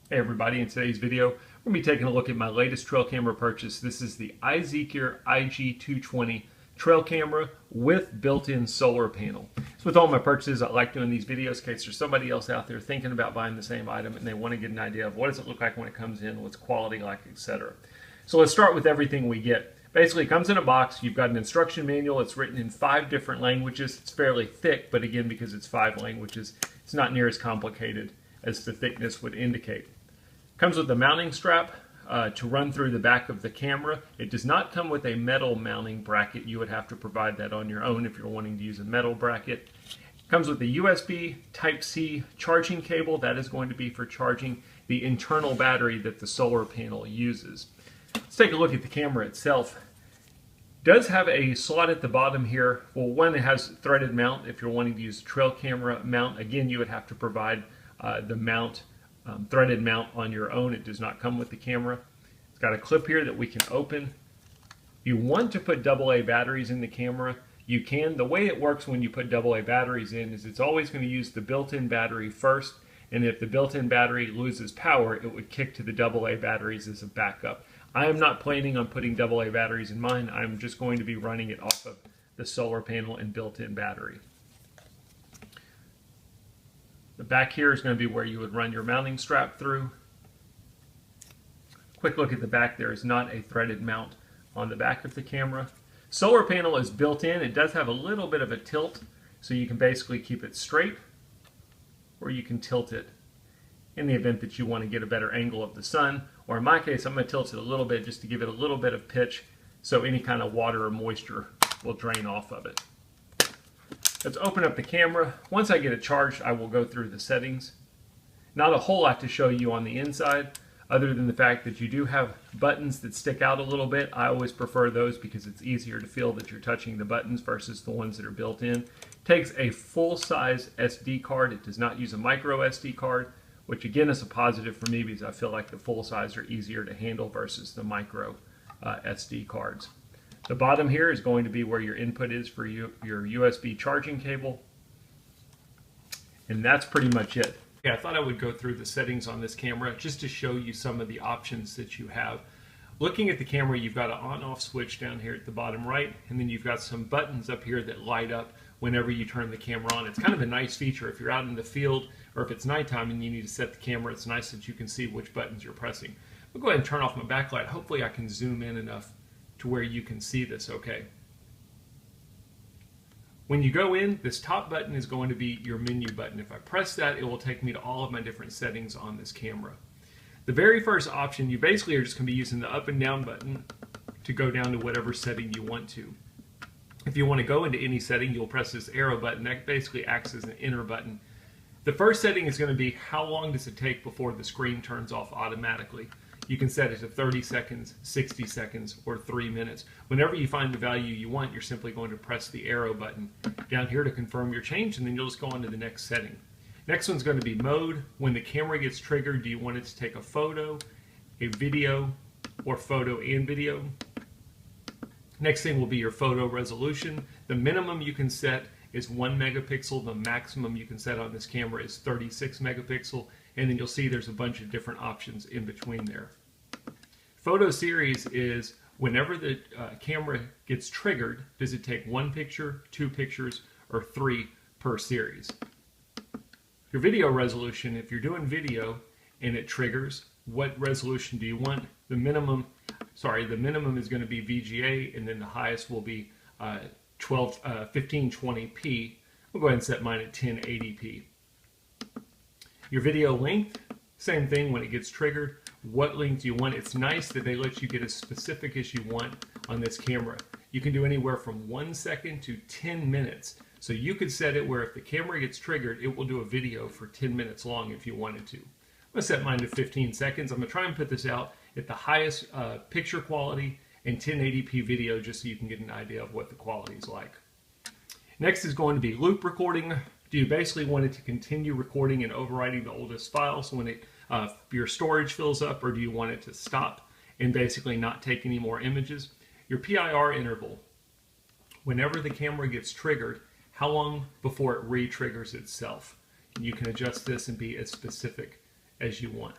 Hey everybody, in today's video, we're going to be taking a look at my latest trail camera purchase. This is the iZeeker iG220 trail camera with built-in solar panel. So with all my purchases, I like doing these videos in case there's somebody else out there thinking about buying the same item and they want to get an idea of what does it look like when it comes in, what's quality like, etc. So let's start with everything we get. Basically, it comes in a box. You've got an instruction manual. It's written in 5 different languages. It's fairly thick, but again, because it's 5 languages, it's not near as complicated as the thickness would indicate. Comes with a mounting strap to run through the back of the camera. It does not come with a metal mounting bracket. You would have to provide that on your own if you're wanting to use a metal bracket. Comes with a USB Type-C charging cable. That is going to be for charging the internal battery that the solar panel uses. Let's take a look at the camera itself. It does have a slot at the bottom here. Well, one, it has threaded mount. If you're wanting to use a trail camera mount, again, you would have to provide the mount, threaded mount on your own. It does not come with the camera. It's got a clip here that we can open. If you want to put AA batteries in the camera, you can. The way it works when you put AA batteries in is it's always going to use the built-in battery first, and if the built-in battery loses power, it would kick to the AA batteries as a backup. I am not planning on putting AA batteries in mine. I'm just going to be running it off of the solar panel and built-in battery. The back here is going to be where you would run your mounting strap through. Quick look at the back. There is not a threaded mount on the back of the camera. Solar panel is built in. It does have a little bit of a tilt, so you can basically keep it straight, or you can tilt it in the event that you want to get a better angle of the sun. Or in my case, I'm going to tilt it a little bit just to give it a little bit of pitch so any kind of water or moisture will drain off of it. Let's open up the camera. Once I get it charged, I will go through the settings. Not a whole lot to show you on the inside, other than the fact that you do have buttons that stick out a little bit. I always prefer those because it's easier to feel that you're touching the buttons versus the ones that are built in. It takes a full-size SD card. It does not use a micro SD card, which again is a positive for me because I feel like the full-size are easier to handle versus the micro SD cards. The bottom here is going to be where your input is for your USB charging cable. And that's pretty much it. Yeah, I thought I would go through the settings on this camera just to show you some of the options that you have. Looking at the camera, you've got an on-off switch down here at the bottom right, and then you've got some buttons up here that light up whenever you turn the camera on. It's kind of a nice feature if you're out in the field or if it's nighttime and you need to set the camera. It's nice that you can see which buttons you're pressing. I'll go ahead and turn off my backlight. Hopefully I can zoom in enough to where you can see this okay. When you go in, this top button is going to be your menu button. If I press that, it will take me to all of my different settings on this camera. The very first option, you basically are just going to be using the up and down button to go down to whatever setting you want to. If you want to go into any setting, you'll press this arrow button. That basically acts as an enter button. The first setting is going to be how long does it take before the screen turns off automatically. You can set it to 30 seconds, 60 seconds, or 3 minutes. Whenever you find the value you want, you're simply going to press the arrow button down here to confirm your change, and then you'll just go on to the next setting. Next one's going to be mode. When the camera gets triggered, do you want it to take a photo, a video, or photo and video? Next thing will be your photo resolution. The minimum you can set is 1 megapixel. The maximum you can set on this camera is 36 megapixel. And then you'll see there's a bunch of different options in between there. Photo series is whenever the camera gets triggered, does it take 1 picture, 2 pictures, or 3 per series? Your video resolution, if you're doing video and it triggers, what resolution do you want? The minimum is going to be VGA, and then the highest will be 1520p. We'll go ahead and set mine at 1080p. Your video length, same thing when it gets triggered. What length do you want? It's nice that they let you get as specific as you want on this camera. You can do anywhere from 1 second to 10 minutes. So you could set it where if the camera gets triggered, it will do a video for 10 minutes long if you wanted to. I'm going to set mine to 15 seconds. I'm going to try and put this out at the highest picture quality and 1080p video just so you can get an idea of what the quality is like. Next is going to be loop recording. Do you basically want it to continue recording and overwriting the oldest files when your storage fills up, or do you want it to stop and basically not take any more images? Your PIR interval. Whenever the camera gets triggered, how long before it re-triggers itself? You can adjust this and be as specific as you want.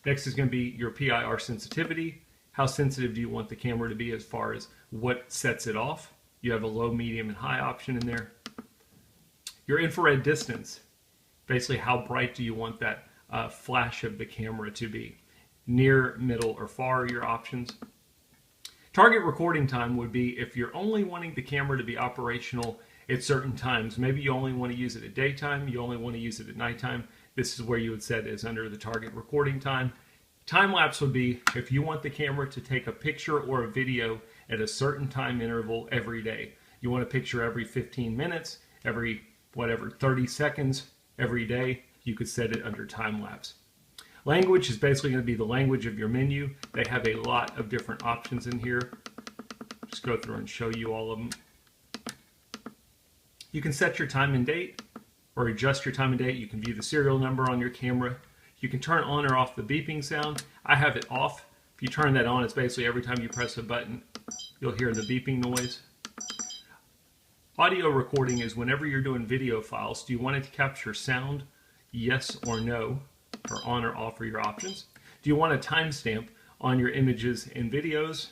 Next is going to be your PIR sensitivity. How sensitive do you want the camera to be as far as what sets it off? You have a low, medium, and high option in there. Your infrared distance, basically how bright do you want that flash of the camera to be? Near, middle, or far are your options. Target recording time would be if you're only wanting the camera to be operational at certain times. Maybe you only want to use it at daytime, you only want to use it at nighttime. This is where you would set it as under the target recording time. Time lapse would be if you want the camera to take a picture or a video at a certain time interval every day. You want a picture every 15 minutes, every 30 seconds every day, you could set it under time lapse. Language is basically going to be the language of your menu. They have a lot of different options in here. Just go through and show you all of them. You can set your time and date or adjust your time and date. You can view the serial number on your camera. You can turn on or off the beeping sound. I have it off. If you turn that on, it's basically every time you press a button, you'll hear the beeping noise. Audio recording is whenever you're doing video files. Do you want it to capture sound? Yes or no. Or on or off are your options. Do you want a timestamp on your images and videos?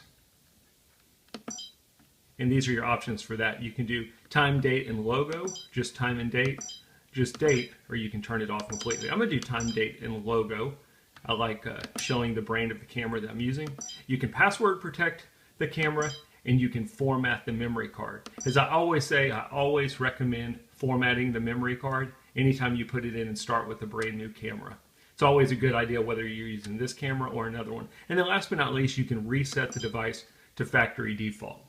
And these are your options for that. You can do time, date, and logo, just time and date, just date, or you can turn it off completely. I'm going to do time, date, and logo. I like showing the brand of the camera that I'm using. You can password protect the camera, and you can format the memory card. As I always say, I always recommend formatting the memory card anytime you put it in and start with a brand new camera. It's always a good idea whether you're using this camera or another one. And then last but not least, you can reset the device to factory default.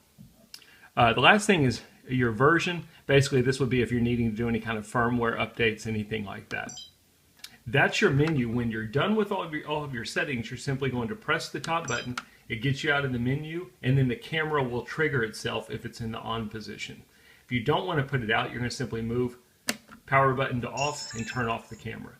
The last thing is your version. Basically, this would be if you're needing to do any kind of firmware updates, anything like that. That's your menu. When you're done with all of your settings, you're simply going to press the top button. It gets you out of the menu, and then the camera will trigger itself if it's in the on position. If you don't want to put it out, you're going to simply move power button to off and turn off the camera.